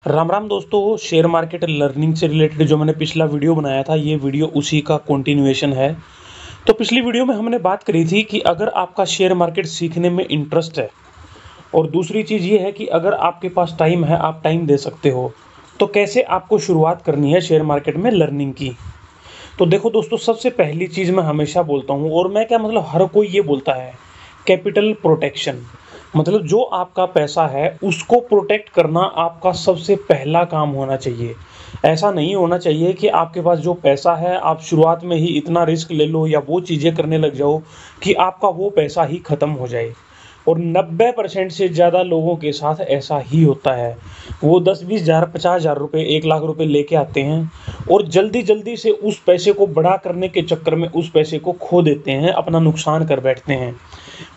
राम राम दोस्तों, share market learning से related जो मैंने पिछला वीडियो बनाया था, ये वीडियो उसी का कंटिन्यूएशन है। तो पिछली वीडियो में हमने बात करी थी कि अगर आपका शेयर मार्केट सीखने में इंटरेस्ट है और दूसरी चीज़ ये है कि अगर आपके पास टाइम है, आप टाइम दे सकते हो, तो कैसे आपको शुरुआत करनी है शेयर मार्केट में लर्निंग की। तो देखो दोस्तों, सबसे पहली चीज़ मैं हमेशा बोलता हूँ, और मैं क्या मतलब हर कोई ये बोलता है, कैपिटल प्रोटेक्शन। मतलब जो आपका पैसा है उसको प्रोटेक्ट करना आपका सबसे पहला काम होना चाहिए। ऐसा नहीं होना चाहिए कि आपके पास जो पैसा है आप शुरुआत में ही इतना रिस्क ले लो या वो चीज़ें करने लग जाओ कि आपका वो पैसा ही ख़त्म हो जाए। और 90% से ज़्यादा लोगों के साथ ऐसा ही होता है। वो 10-20 हज़ार 50 हज़ार रुपये 1 लाख रुपए लेके आते हैं और जल्दी जल्दी से उस पैसे को बड़ा करने के चक्कर में उस पैसे को खो देते हैं, अपना नुकसान कर बैठते हैं।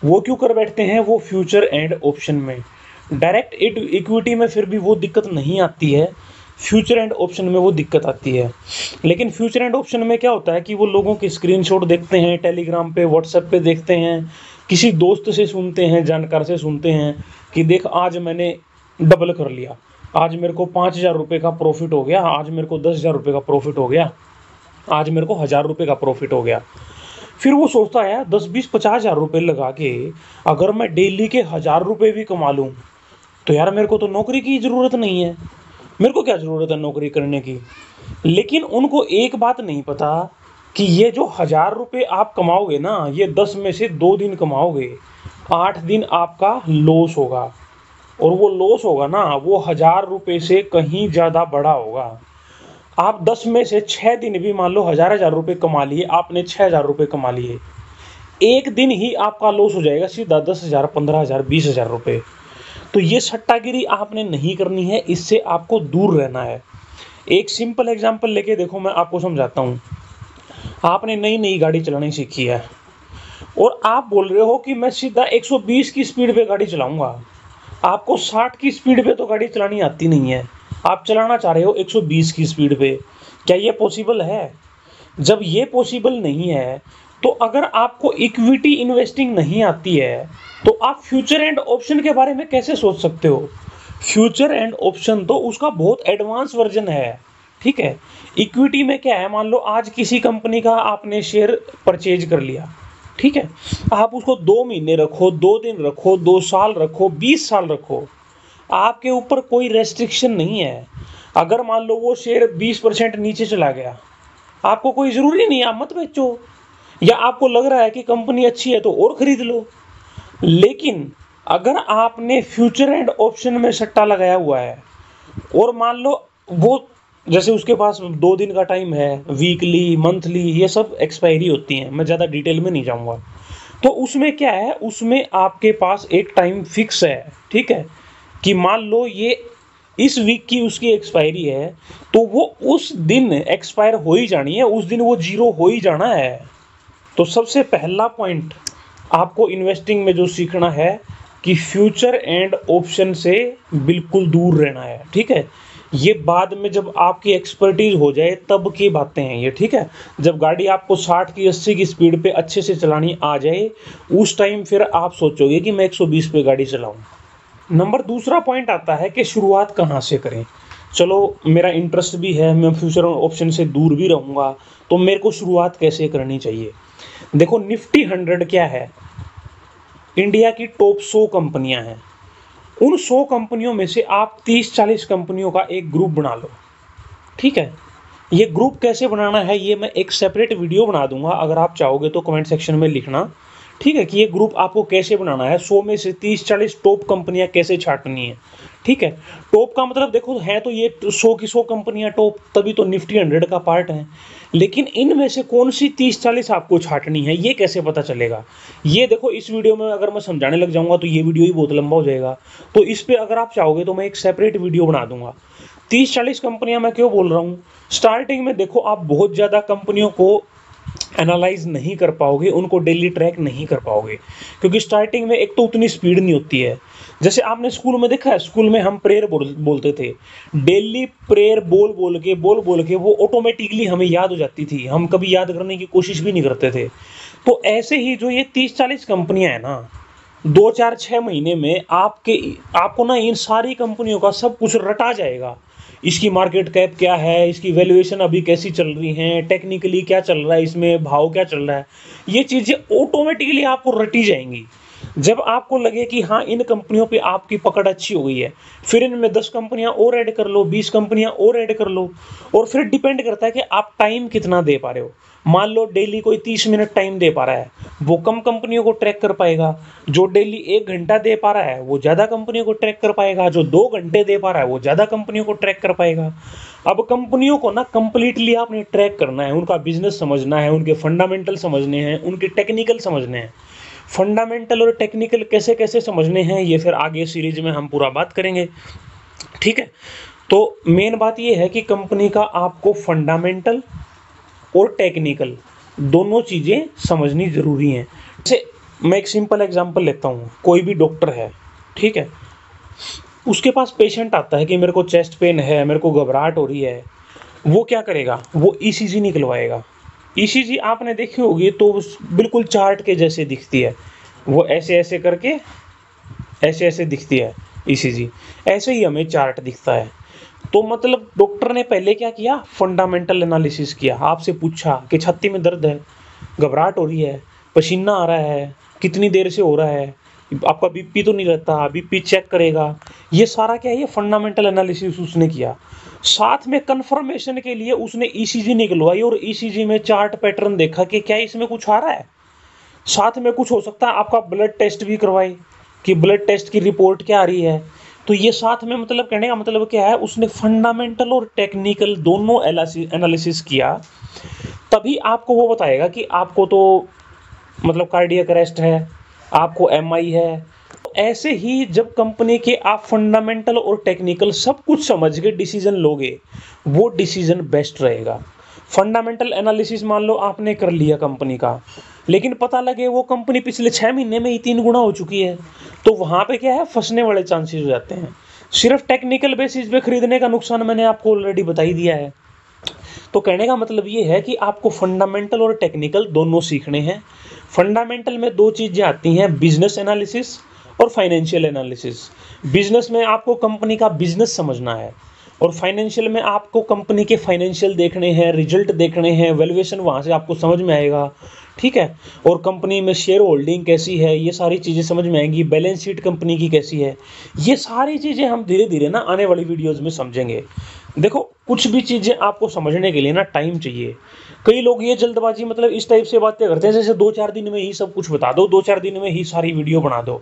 वो क्यों कर बैठते हैं? वो फ्यूचर एंड ऑप्शन में, डायरेक्ट इक्विटी में फिर भी वो दिक्कत नहीं आती है, फ्यूचर एंड ऑप्शन में वो दिक्कत आती है। लेकिन फ्यूचर एंड ऑप्शन में क्या होता है कि वो लोगों के स्क्रीनशॉट देखते हैं, टेलीग्राम पे व्हाट्सएप पे देखते हैं, किसी दोस्त से सुनते हैं, जानकार से सुनते हैं कि देख आज मैंने डबल कर लिया, आज मेरे को 5,000 रुपये का प्रॉफिट हो गया, आज मेरे को 10,000 रुपये का प्रॉफिट हो गया, आज मेरे को 1,000 रुपये का प्रॉफिट हो गया। फिर वो सोचता है 10-20-50 हज़ार रुपये लगा के अगर मैं डेली के 1,000 रुपये भी कमा लूँ तो यार मेरे को तो नौकरी की ज़रूरत नहीं है, मेरे को क्या ज़रूरत है नौकरी करने की। लेकिन उनको एक बात नहीं पता कि ये जो 1,000 रुपये आप कमाओगे ना, ये 10 में से 2 दिन कमाओगे, 8 दिन आपका लॉस होगा। और वो लॉस होगा ना, वो 1,000 रुपये से कहीं ज़्यादा बड़ा होगा। आप 10 में से 6 दिन भी मान लो हज़ार हज़ार रुपये कमा लिए, आपने 6,000 रुपये कमा लिए, एक दिन ही आपका लॉस हो जाएगा सीधा 10,000 15,000 20,000 रुपये। तो ये सट्टागिरी आपने नहीं करनी है, इससे आपको दूर रहना है। एक सिंपल एग्जांपल लेके देखो, मैं आपको समझाता हूँ। आपने नई नई गाड़ी चलानी सीखी है और आप बोल रहे हो कि मैं सीधा 120 की स्पीड पे गाड़ी चलाऊंगा। आपको 60 की स्पीड पे तो गाड़ी चलानी आती नहीं है, आप चलाना चाह रहे हो 120 की स्पीड पे। क्या ये पॉसिबल है? जब ये पॉसिबल नहीं है, तो अगर आपको इक्विटी इन्वेस्टिंग नहीं आती है तो आप फ्यूचर एंड ऑप्शन के बारे में कैसे सोच सकते हो? फ्यूचर एंड ऑप्शन तो उसका बहुत एडवांस वर्जन है, ठीक है। इक्विटी में क्या है, मान लो आज किसी कंपनी का आपने शेयर परचेज कर लिया, ठीक है। आप उसको 2 महीने रखो, 2 दिन रखो, 2 साल रखो, 20 साल रखो, आपके ऊपर कोई रेस्ट्रिक्शन नहीं है। अगर मान लो वो शेयर 20% नीचे चला गया, आपको कोई ज़रूरी नहीं है, आप मत बेचो। या आपको लग रहा है कि कंपनी अच्छी है तो और ख़रीद लो। लेकिन अगर आपने फ्यूचर एंड ऑप्शन में सट्टा लगाया हुआ है और मान लो वो, जैसे उसके पास 2 दिन का टाइम है, वीकली मंथली ये सब एक्सपायरी होती हैं, मैं ज़्यादा डिटेल में नहीं जाऊँगा। तो उसमें क्या है, उसमें आपके पास एक टाइम फिक्स है, ठीक है, कि मान लो ये इस वीक की उसकी एक्सपायरी है, तो वो उस दिन एक्सपायर हो ही जानी है, उस दिन वो जीरो हो ही जाना है। तो सबसे पहला पॉइंट आपको इन्वेस्टिंग में जो सीखना है कि फ्यूचर एंड ऑप्शन से बिल्कुल दूर रहना है, ठीक है। ये बाद में जब आपकी एक्सपर्टीज हो जाए तब की बातें हैं ये, ठीक है। जब गाड़ी आपको 60 की 80 की स्पीड पे अच्छे से चलानी आ जाए, उस टाइम फिर आप सोचोगे कि मैं 120 पे गाड़ी चलाऊं। नंबर दूसरा पॉइंट आता है कि शुरुआत कहाँ से करें। चलो मेरा इंटरेस्ट भी है, मैं फ्यूचर ऑप्शन से दूर भी रहूँगा, तो मेरे को शुरुआत कैसे करनी चाहिए। देखो निफ्टी 100 क्या है, इंडिया की टॉप 100 कंपनियां हैं। उन 100 कंपनियों में से आप 30-40 कंपनियों का एक ग्रुप बना लो, ठीक है। ये ग्रुप कैसे बनाना है ये मैं एक सेपरेट वीडियो बना दूंगा, अगर आप चाहोगे तो कमेंट सेक्शन में लिखना, ठीक है, कि ये ग्रुप आपको कैसे बनाना है। 100 में से 30-40 टॉप कंपनियां कैसे छांटनी है, ठीक है। टॉप का मतलब देखो है तो ये 100 की 100 कंपनियां टॉप, तभी तो निफ्टी 100 का पार्ट है। लेकिन इनमें से कौन सी 30-40 आपको छांटनी है ये कैसे पता चलेगा? ये देखो इस वीडियो में अगर मैं समझाने लग जाऊंगा तो ये वीडियो ही बहुत लंबा हो जाएगा। तो इस पर अगर आप चाहोगे तो मैं एक सेपरेट वीडियो बना दूंगा। 30-40 कंपनियां मैं क्यों बोल रहा हूँ, स्टार्टिंग में देखो आप बहुत ज़्यादा कंपनियों को एनालाइज नहीं कर पाओगे, उनको डेली ट्रैक नहीं कर पाओगे, क्योंकि स्टार्टिंग में एक तो उतनी स्पीड नहीं होती है। जैसे आपने स्कूल में देखा है, स्कूल में हम प्रेयर बोलते थे, डेली प्रेयर बोल बोल के वो ऑटोमेटिकली हमें याद हो जाती थी, हम कभी याद करने की कोशिश भी नहीं करते थे। तो ऐसे ही जो ये 30-40 कंपनियां हैं ना, 2 4 6 महीने में आपको ना इन सारी कंपनियों का सब कुछ रटा जाएगा। इसकी मार्केट कैप क्या है, इसकी वैल्यूएशन अभी कैसी चल रही है, टेक्निकली क्या चल रहा है, इसमें भाव क्या चल रहा है, ये चीज़ें ऑटोमेटिकली आपको रटी जाएंगी। जब आपको लगे कि हाँ इन कंपनियों पे आपकी पकड़ अच्छी हो गई है, फिर इनमें 10 कंपनियां और ऐड कर लो, 20 कंपनियां और ऐड कर लो। और फिर डिपेंड करता है कि आप टाइम कितना दे पा रहे हो। मान लो डेली कोई 30 मिनट टाइम दे पा रहा है, वो कम कंपनियों को ट्रैक कर पाएगा। जो डेली 1 घंटा दे पा रहा है वो ज़्यादा कंपनियों को ट्रैक कर पाएगा। जो 2 घंटे दे पा रहा है वो ज़्यादा कंपनियों को ट्रैक कर पाएगा। अब कंपनियों को ना कंप्लीटली आपने ट्रैक करना है, उनका बिजनेस समझना है, उनके फंडामेंटल समझने हैं, उनके टेक्निकल समझने हैं। फंडामेंटल और टेक्निकल कैसे कैसे समझने हैं ये फिर आगे सीरीज में हम पूरा बात करेंगे, ठीक है। तो मेन बात ये है कि कंपनी का आपको फंडामेंटल और टेक्निकल दोनों चीज़ें समझनी ज़रूरी हैं। जैसे मैं एक सिंपल एग्जांपल लेता हूँ, कोई भी डॉक्टर है, ठीक है, उसके पास पेशेंट आता है कि मेरे को चेस्ट पेन है, मेरे को घबराहट हो रही है, वो क्या करेगा, वो ईसीजी निकलवाएगा। ईसीजी आपने देखी होगी तो बिल्कुल चार्ट के जैसे दिखती है, वो ऐसे ऐसे करके ऐसे ऐसे दिखती है ईसीजी, ऐसे ही हमें चार्ट दिखता है। तो मतलब डॉक्टर ने पहले क्या किया, फंडामेंटल एनालिसिस किया, आपसे पूछा कि छाती में दर्द है, घबराहट हो रही है, पसीना आ रहा है, कितनी देर से हो रहा है, आपका बीपी तो नहीं रहता, बीपी चेक करेगा। ये सारा क्या है, ये फंडामेंटल एनालिसिस उसने किया। साथ में कंफर्मेशन के लिए उसने ईसीजी निकलवाई और ईसीजी में चार्ट पैटर्न देखा कि क्या इसमें कुछ आ रहा है। साथ में कुछ हो सकता है आपका ब्लड टेस्ट भी करवाई कि ब्लड टेस्ट की रिपोर्ट क्या आ रही है। तो ये साथ में मतलब कहने का मतलब क्या है, उसने फंडामेंटल और टेक्निकल दोनों एनालिसिस किया, तभी आपको वो बताएगा कि आपको तो मतलब कार्डियक अरेस्ट है, आपको एमआई है। तो ऐसे ही जब कंपनी के आप फंडामेंटल और टेक्निकल सब कुछ समझ के डिसीजन लोगे, वो डिसीजन बेस्ट रहेगा। फंडामेंटल एनालिसिस मान लो आपने कर लिया कंपनी का, लेकिन पता लगे वो कंपनी पिछले 6 महीने में ही 3 गुना हो चुकी है, तो वहाँ पे क्या है, फंसने वाले चांसेस हो जाते हैं। सिर्फ टेक्निकल बेसिस पे खरीदने का नुकसान मैंने आपको ऑलरेडी बता ही दिया है। तो कहने का मतलब ये है कि आपको फंडामेंटल और टेक्निकल दोनों सीखने हैं। फंडामेंटल में 2 चीज़ें आती हैं, बिजनेस एनालिसिस और फाइनेंशियल एनालिसिस। बिजनेस में आपको कंपनी का बिजनेस समझना है और फाइनेंशियल में आपको कंपनी के फाइनेंशियल देखने हैं, रिजल्ट देखने हैं, वैल्यूएशन वहाँ से आपको समझ में आएगा, ठीक है। और कंपनी में शेयर होल्डिंग कैसी है, ये सारी चीज़ें समझ में आएंगी, बैलेंस शीट कंपनी की कैसी है, ये सारी चीज़ें हम धीरे धीरे ना आने वाली वीडियोज़ में समझेंगे। देखो कुछ भी चीज़ें आपको समझने के लिए ना टाइम चाहिए। कई लोग ये जल्दबाजी मतलब इस टाइप से बातें करते हैं जैसे 2-4 दिन में ही सब कुछ बता दो, 2-4 दिन में ही सारी वीडियो बना दो।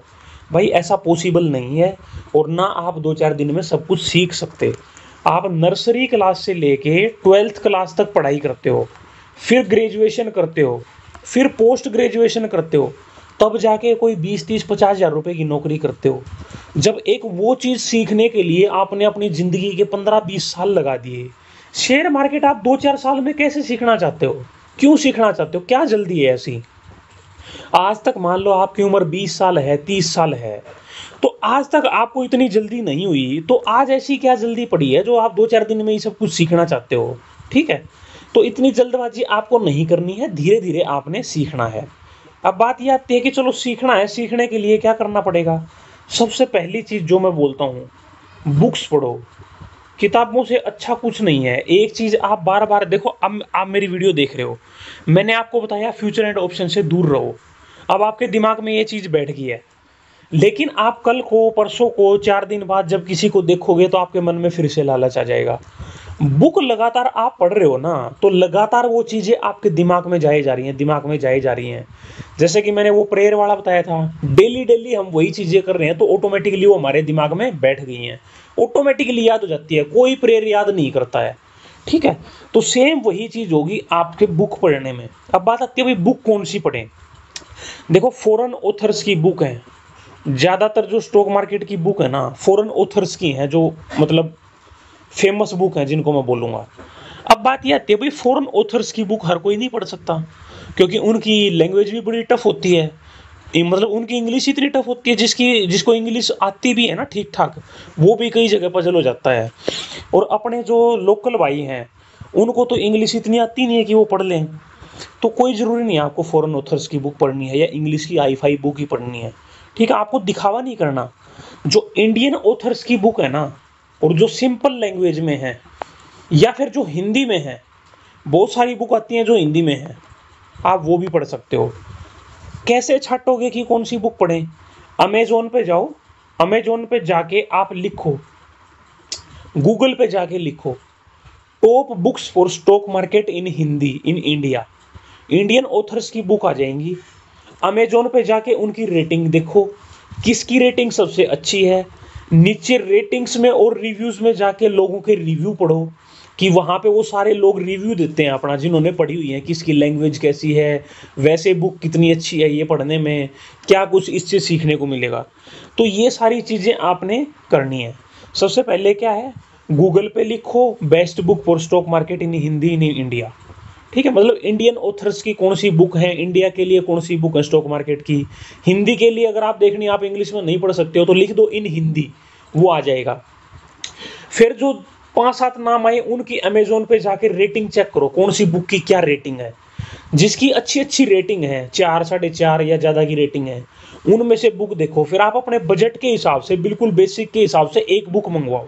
भाई ऐसा पॉसिबल नहीं है, और ना आप 2-4 दिन में सब कुछ सीख सकते। आप नर्सरी क्लास से लेके 12th क्लास तक पढ़ाई करते हो, फिर ग्रेजुएशन करते हो, फिर पोस्ट ग्रेजुएशन करते हो, तब जाके कोई 20-30-50 हज़ार रुपये की नौकरी करते हो। जब एक वो चीज़ सीखने के लिए आपने अपनी ज़िंदगी के 15-20 साल लगा दिए, शेयर मार्केट आप 2-4 साल में कैसे सीखना चाहते हो, क्यों सीखना चाहते हो, क्या जल्दी है ऐसी। आज तक मान लो आपकी उम्र 20 साल है, 30 साल है, तो आज तक आपको इतनी जल्दी नहीं हुई, तो आज ऐसी क्या जल्दी पड़ी है जो आप 2-4 दिन में ही सब कुछ सीखना चाहते हो, ठीक है। तो इतनी जल्दबाजी आपको नहीं करनी है, धीरे धीरे आपने सीखना है। अब बात ये आती है कि चलो सीखना है, सीखने के लिए क्या करना पड़ेगा। सबसे पहली चीज़ जो मैं बोलता हूँ, बुक्स पढ़ो। किताबों से अच्छा कुछ नहीं है। एक चीज़ आप बार बार देखो, अब आप मेरी वीडियो देख रहे हो, मैंने आपको बताया फ्यूचर एंड ऑप्शन से दूर रहो। अब आपके दिमाग में ये चीज़ बैठ गई है, लेकिन आप कल को, परसों को, 4 दिन बाद जब किसी को देखोगे तो आपके मन में फिर से लालच आ जाएगा। बुक लगातार आप पढ़ रहे हो ना, तो लगातार वो चीज़ें आपके दिमाग में जाए जा रही हैं, दिमाग में जाए जा रही हैं। जैसे कि मैंने वो प्रेयर वाला बताया था, डेली डेली हम वही चीज़ें कर रहे हैं, तो ऑटोमेटिकली वो हमारे दिमाग में बैठ गई हैं, ऑटोमेटिकली याद हो जाती है। कोई प्रेयर याद नहीं करता है, ठीक है। तो सेम वही चीज़ होगी आपके बुक पढ़ने में। अब बात आती है भाई बुक कौन सी पढ़ें। देखो फॉरेन ऑथर्स की बुक है, ज़्यादातर जो स्टॉक मार्केट की बुक है ना, फॉरेन ऑथर्स की हैं, जो मतलब फेमस बुक हैं जिनको मैं बोलूँगा। अब बात यह आती है भाई फॉरेन ऑथर्स की बुक हर कोई नहीं पढ़ सकता, क्योंकि उनकी लैंग्वेज भी बड़ी टफ होती है। मतलब उनकी इंग्लिश इतनी टफ होती है, जिसको इंग्लिश आती भी है ना ठीक ठाक, वो भी कई जगह पजल हो जाता है। और अपने जो लोकल भाई हैं उनको तो इंग्लिश इतनी आती नहीं है कि वो पढ़ लें। तो कोई ज़रूरी नहीं है आपको फॉरेन ऑथर्स की बुक पढ़नी है या इंग्लिश की हाई फाई बुक ही पढ़नी है, ठीक है, आपको दिखावा नहीं करना। जो इंडियन ऑथर्स की बुक है ना, और जो सिंपल लैंग्वेज में है या फिर जो हिंदी में है, बहुत सारी बुक आती हैं जो हिंदी में है, आप वो भी पढ़ सकते हो। कैसे छाटोगे कि कौन सी बुक पढ़ें? अमेज़न पे जाओ, अमेज़न पे जाके आप लिखो, गूगल पे जाके लिखो top books for stock market in Hindi in India, Indian authors की बुक आ जाएंगी। अमेज़न पे जाके उनकी रेटिंग देखो, किसकी रेटिंग सबसे अच्छी है। नीचे रेटिंग्स में और रिव्यूज़ में जाके लोगों के रिव्यू पढ़ो कि वहाँ पे वो सारे लोग रिव्यू देते हैं अपना, जिन्होंने पढ़ी हुई है, किसकी लैंग्वेज कैसी है, वैसे बुक कितनी अच्छी है, ये पढ़ने में क्या कुछ इससे सीखने को मिलेगा। तो ये सारी चीज़ें आपने करनी है। सबसे पहले क्या है, गूगल पे लिखो best book for stock market in Hindi in India. ठीक है, मतलब इंडियन ऑथर्स की कौन सी बुक है, इंडिया के लिए कौन सी बुक है स्टॉक मार्केट की। हिंदी के लिए अगर आप देखनी, आप इंग्लिश में नहीं पढ़ सकते हो तो लिख दो इन हिंदी, वो आ जाएगा। फिर जो 5-7 नाम आए उनकी अमेज़न पे जाके रेटिंग चेक करो, कौन सी बुक की क्या रेटिंग है। जिसकी अच्छी अच्छी रेटिंग है, 4, 4.5 या ज़्यादा की रेटिंग है, उनमें से बुक देखो। फिर आप अपने बजट के हिसाब से, बिल्कुल बेसिक के हिसाब से एक बुक मंगवाओ।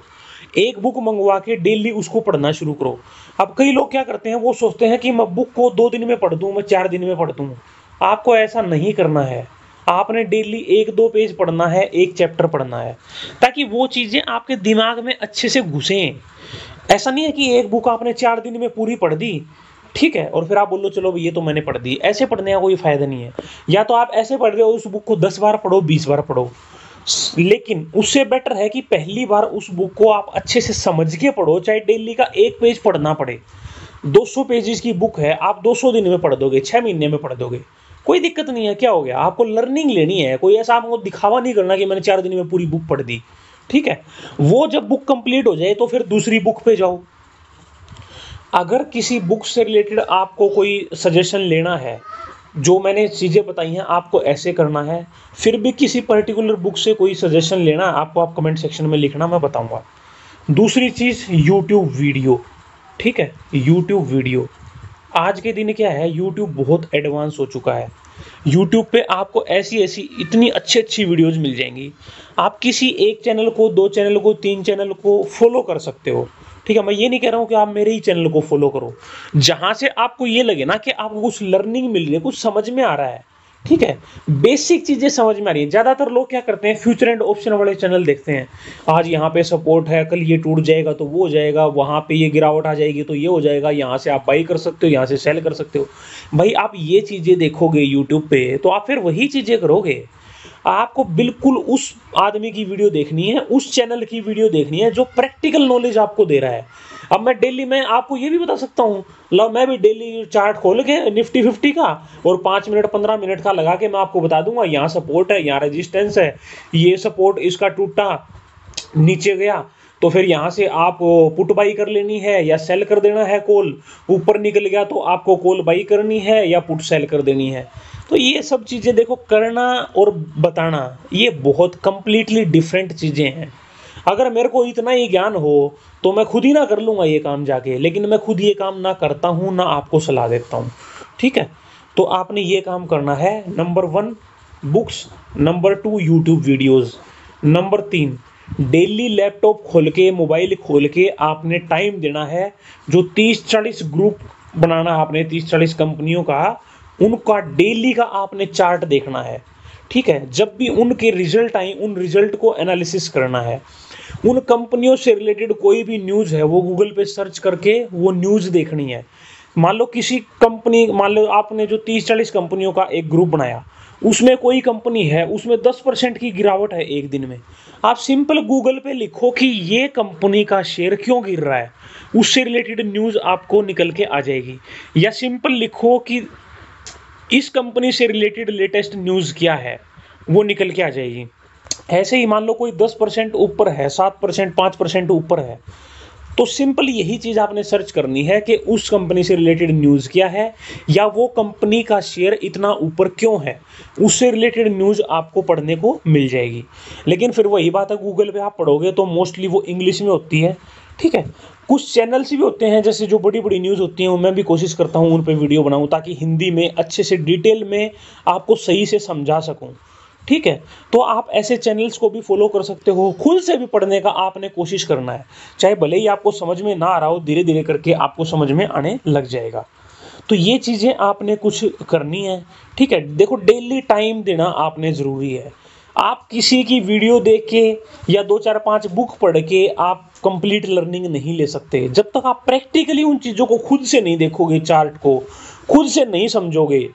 एक बुक मंगवा के डेली उसको पढ़ना शुरू करो। अब कई लोग क्या करते हैं, वो सोचते हैं कि मैं बुक को 2 दिन में पढ़ दूँ, मैं 4 दिन में पढ़ दूँ। आपको ऐसा नहीं करना है। आपने डेली 1-2 पेज पढ़ना है, एक चैप्टर पढ़ना है, ताकि वो चीज़ें आपके दिमाग में अच्छे से घुसें। ऐसा नहीं है कि एक बुक आपने 4 दिन में पूरी पढ़ दी, ठीक है, और फिर आप बोलो चलो ये तो मैंने पढ़ दी। ऐसे पढ़ने का कोई फ़ायदा नहीं है। या तो आप ऐसे पढ़ रहे हो, उस बुक को 10 बार पढ़ो, 20 बार पढ़ो, लेकिन उससे बेटर है कि पहली बार उस बुक को आप अच्छे से समझ के पढ़ो, चाहे डेली का 1 पेज पढ़ना पड़े। 200 पेजेस की बुक है, आप 200 दिन में पढ़ दोगे, 6 महीने में पढ़ दोगे, कोई दिक्कत नहीं है। क्या हो गया, आपको लर्निंग लेनी है, कोई ऐसा आपको दिखावा नहीं करना कि मैंने 4 दिन में पूरी बुक पढ़ दी। ठीक है, वो जब बुक कंप्लीट हो जाए तो फिर दूसरी बुक पे जाओ। अगर किसी बुक से रिलेटेड आपको कोई सजेशन लेना है, जो मैंने चीज़ें बताई हैं आपको ऐसे करना है, फिर भी किसी पर्टिकुलर बुक से कोई सजेशन लेना आपको, आप कमेंट सेक्शन में लिखना, मैं बताऊंगा। दूसरी चीज़, यूट्यूब वीडियो। ठीक है, यूट्यूब वीडियो आज के दिन क्या है, यूट्यूब बहुत एडवांस हो चुका है। यूट्यूब पे आपको ऐसी ऐसी इतनी अच्छी अच्छी वीडियोज़ मिल जाएंगी। आप किसी एक चैनल को, 2 चैनल को, 3 चैनल को फॉलो कर सकते हो। ठीक है, मैं ये नहीं कह रहा हूँ कि आप मेरे ही चैनल को फॉलो करो, जहाँ से आपको ये लगे ना कि आपको कुछ लर्निंग मिल रही है, कुछ समझ में आ रहा है। ठीक है, बेसिक चीज़ें समझ में आ रही है। ज़्यादातर लोग क्या करते हैं, फ्यूचर एंड ऑप्शन वाले चैनल देखते हैं। आज यहाँ पे सपोर्ट है, कल ये टूट जाएगा तो वो हो जाएगा, वहाँ पे ये गिरावट आ जाएगी तो ये हो जाएगा, यहाँ से आप बाई कर सकते हो, यहाँ से सेल कर सकते हो। भाई आप ये चीज़ें देखोगे यूट्यूब पे तो आप फिर वही चीज़ें करोगे। आपको बिल्कुल उस आदमी की वीडियो देखनी है, उस चैनल की वीडियो देखनी है जो प्रैक्टिकल नॉलेज आपको दे रहा है। अब मैं डेली में आपको ये भी बता सकता हूँ, लो मैं भी डेली चार्ट खोल के निफ्टी 50 का और 5 मिनट 15 मिनट का लगा के मैं आपको बता दूंगा, यहाँ सपोर्ट है, यहाँ रेजिस्टेंस है, ये सपोर्ट इसका टूटा नीचे गया तो फिर यहाँ से आप पुट बाई कर लेनी है या सेल कर देना है। कॉल ऊपर निकल गया तो आपको कॉल बाई करनी है या पुट सेल कर देनी है। तो ये सब चीज़ें देखो, करना और बताना ये बहुत कंप्लीटली डिफरेंट चीज़ें हैं। अगर मेरे को इतना ही ज्ञान हो तो मैं खुद ही ना कर लूँगा ये काम जाके, लेकिन मैं खुद ये काम ना करता हूँ ना आपको सलाह देता हूँ। ठीक है, तो आपने ये काम करना है। Number 1 books, number 2 YouTube videos, number 3 daily laptop खोल के, मोबाइल खोल के आपने टाइम देना है। जो 30-40 ग्रुप बनाना है आपने, 30-40 कंपनियों का, उनका डेली का आपने चार्ट देखना है। ठीक है, जब भी उनके रिजल्ट आए उन रिजल्ट को एनालिसिस करना है। उन कंपनियों से रिलेटेड कोई भी न्यूज़ है वो गूगल पे सर्च करके वो न्यूज़ देखनी है। मान लो किसी कंपनी, मान लो आपने जो 30-40 कंपनियों का एक ग्रुप बनाया, उसमें कोई कंपनी है उसमें 10% की गिरावट है एक दिन में, आप सिंपल गूगल पे लिखो कि ये कंपनी का शेयर क्यों गिर रहा है, उससे रिलेटेड न्यूज़ आपको निकल के आ जाएगी। या सिंपल लिखो कि इस कंपनी से रिलेटेड लेटेस्ट न्यूज़ क्या है, वो निकल के आ जाएगी। ऐसे ही मान लो कोई 10% ऊपर है, 7%, 5% ऊपर है, तो सिंपल यही चीज़ आपने सर्च करनी है कि उस कंपनी से रिलेटेड न्यूज़ क्या है या वो कंपनी का शेयर इतना ऊपर क्यों है, उससे रिलेटेड न्यूज़ आपको पढ़ने को मिल जाएगी। लेकिन फिर वही बात है, गूगल पे आप पढ़ोगे तो मोस्टली वो इंग्लिश में होती है। ठीक है, कुछ चैनल्स भी होते हैं जैसे जो बड़ी बड़ी न्यूज़ होती हैं, मैं भी कोशिश करता हूँ उन पर वीडियो बनाऊँ ताकि हिंदी में अच्छे से डिटेल में आपको सही से समझा सकूँ। ठीक है, तो आप ऐसे चैनल्स को भी फॉलो कर सकते हो। खुद से भी पढ़ने का आपने कोशिश करना है, चाहे भले ही आपको समझ में ना आ रहा हो, धीरे धीरे करके आपको समझ में आने लग जाएगा। तो ये चीज़ें आपने कुछ करनी है, ठीक है। देखो, डेली टाइम देना आपने ज़रूरी है। आप किसी की वीडियो देख के या 2 4 5 बुक पढ़ के आप कंप्लीट लर्निंग नहीं ले सकते। जब तक आप प्रैक्टिकली उन चीज़ों को खुद से नहीं देखोगे, चार्ट को खुद से नहीं समझोगे,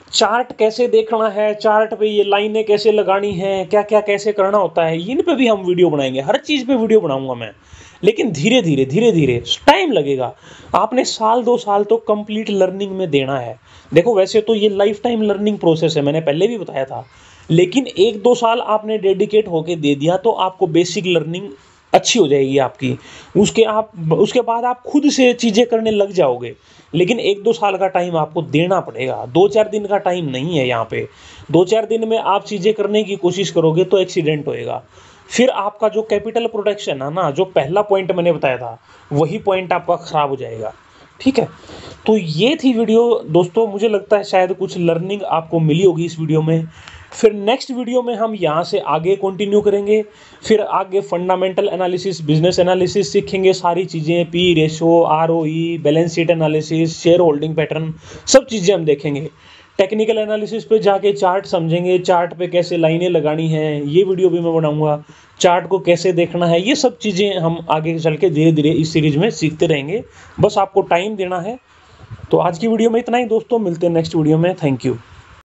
चार्ट कैसे देखना है, चार्ट पे ये लाइनें कैसे लगानी है, क्या क्या कैसे करना होता है, इन पे भी हम वीडियो बनाएंगे। हर चीज़ पे वीडियो बनाऊंगा मैं, लेकिन धीरे धीरे टाइम लगेगा। आपने साल 2 साल तो कंप्लीट लर्निंग में देना है। देखो, वैसे तो ये लाइफ टाइम लर्निंग प्रोसेस है, मैंने पहले भी बताया था, लेकिन 1 2 साल आपने डेडिकेट होके दे दिया तो आपको बेसिक लर्निंग अच्छी हो जाएगी आपकी। उसके बाद आप खुद से चीज़ें करने लग जाओगे। लेकिन 1 2 साल का टाइम आपको देना पड़ेगा, 2 4 दिन का टाइम नहीं है यहाँ पे। 2 4 दिन में आप चीज़ें करने की कोशिश करोगे तो एक्सीडेंट होएगा। फिर आपका जो कैपिटल प्रोटेक्शन है ना, जो पहला पॉइंट मैंने बताया था, वही पॉइंट आपका खराब हो जाएगा, ठीक है। तो ये थी वीडियो दोस्तों, मुझे लगता है शायद कुछ लर्निंग आपको मिली होगी इस वीडियो में। फिर नेक्स्ट वीडियो में हम यहाँ से आगे कंटिन्यू करेंगे। फिर आगे फंडामेंटल एनालिसिस, बिजनेस एनालिसिस सीखेंगे, सारी चीज़ें, P ratio, ROE, balance sheet analysis, share holding pattern, सब चीज़ें हम देखेंगे। टेक्निकल एनालिसिस पे जाके चार्ट समझेंगे, चार्ट पे कैसे लाइनें लगानी हैं, ये वीडियो भी मैं बनाऊंगा। चार्ट को कैसे देखना है, ये सब चीज़ें हम आगे चल के धीरे धीरे इस सीरीज में सीखते रहेंगे। बस आपको टाइम देना है। तो आज की वीडियो में इतना ही दोस्तों, मिलते हैं नेक्स्ट वीडियो में। Thank you.